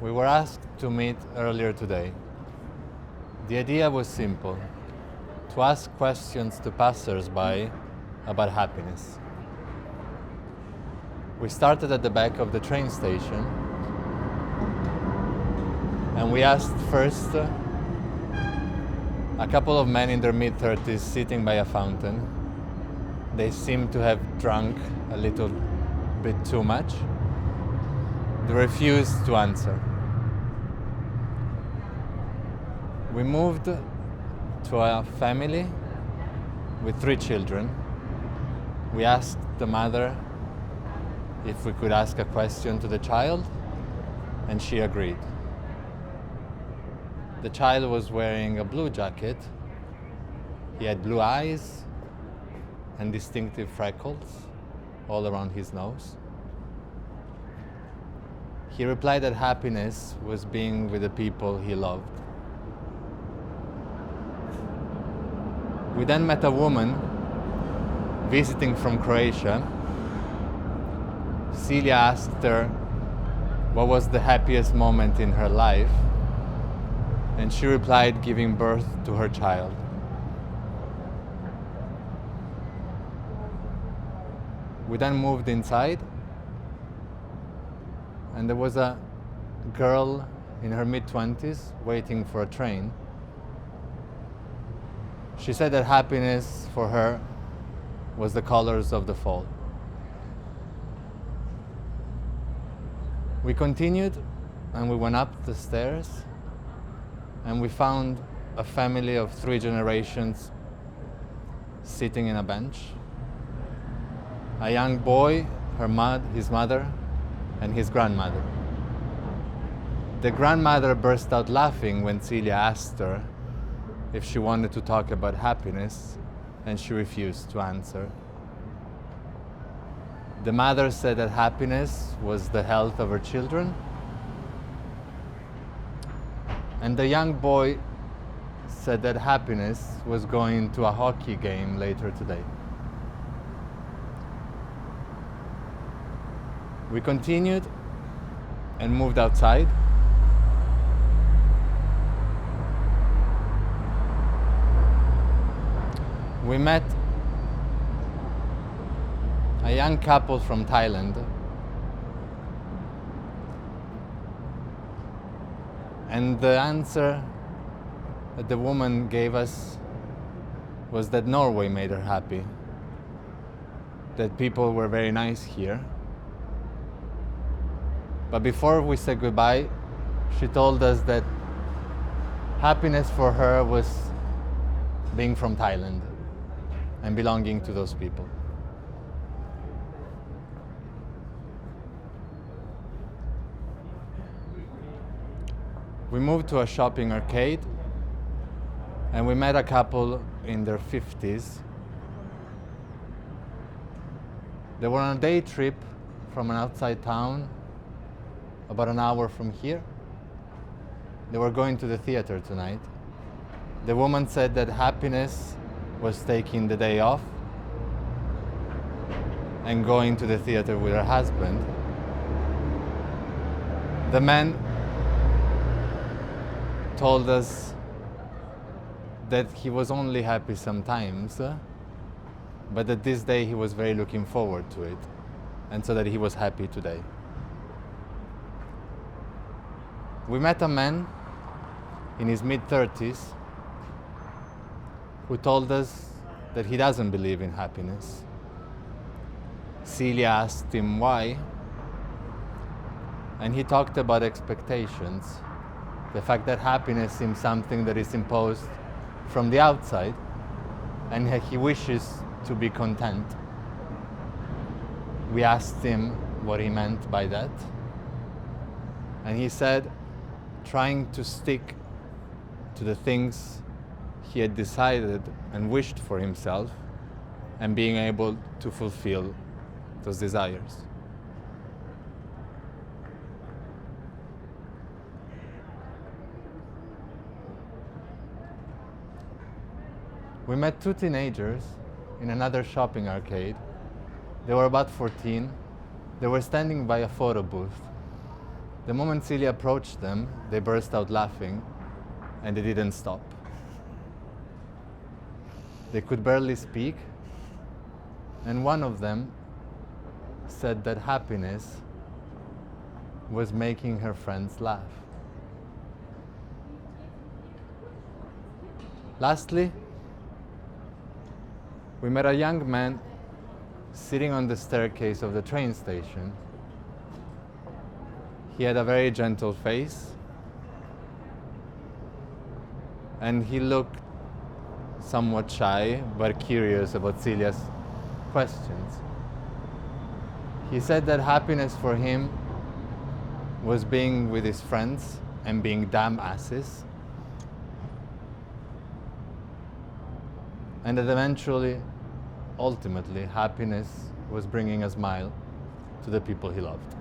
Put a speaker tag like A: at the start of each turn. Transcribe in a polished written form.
A: We were asked to meet earlier today. The idea was simple: to ask questions to passers-by about happiness. We started at the back of the train station and we asked first a couple of men in their mid-30s sitting by a fountain. They seemed to have drunk a little bit too much. They refused to answer. We moved to a family with 3 children. We asked the mother if we could ask a question to the child, and she agreed. The child was wearing a blue jacket. He had blue eyes and distinctive freckles all around his nose. He replied that happiness was being with the people he loved. We then met a woman visiting from Croatia. Silje asked her what was the happiest moment in her life, and she replied giving birth to her child. We then moved inside, and there was a girl in her mid-20s waiting for a train. She said that happiness for her was the colors of the fall. We continued and we went up the stairs and we found a family of 3 generations sitting in a bench. A young boy, his mother, and his grandmother. The grandmother burst out laughing when Silje asked her if she wanted to talk about happiness, and she refused to answer. The mother said that happiness was the health of her children, and the young boy said that happiness was going to a hockey game later today. We continued and moved outside. We met a young couple from Thailand, and the answer that the woman gave us was that Norway made her happy, that people were very nice here. But before we said goodbye, she told us that happiness for her was being from Thailand and belonging to those people. We moved to a shopping arcade and we met a couple in their 50s. They were on a day trip from an outside town, about an hour from here. They were going to the theater tonight. The woman said that happiness was taking the day off and going to the theater with her husband. The man told us that he was only happy sometimes, but that this day he was very looking forward to it, and so that he was happy today. We met a man in his mid-30s who told us that he doesn't believe in happiness. Silje asked him why, and he talked about expectations, the fact that happiness seems something that is imposed from the outside, and he wishes to be content. We asked him what he meant by that, and he said trying to stick to the things he had decided and wished for himself, and being able to fulfill those desires. We met 2 teenagers in another shopping arcade. They were about 14. They were standing by a photo booth. The moment Silje approached them, they burst out laughing, and they didn't stop. They could barely speak, and one of them said that happiness was making her friends laugh. Lastly, we met a young man sitting on the staircase of the train station. He had a very gentle face, and he looked somewhat shy but curious about Silje's questions. He said that happiness for him was being with his friends and being damn asses, and that eventually, ultimately, happiness was bringing a smile to the people he loved.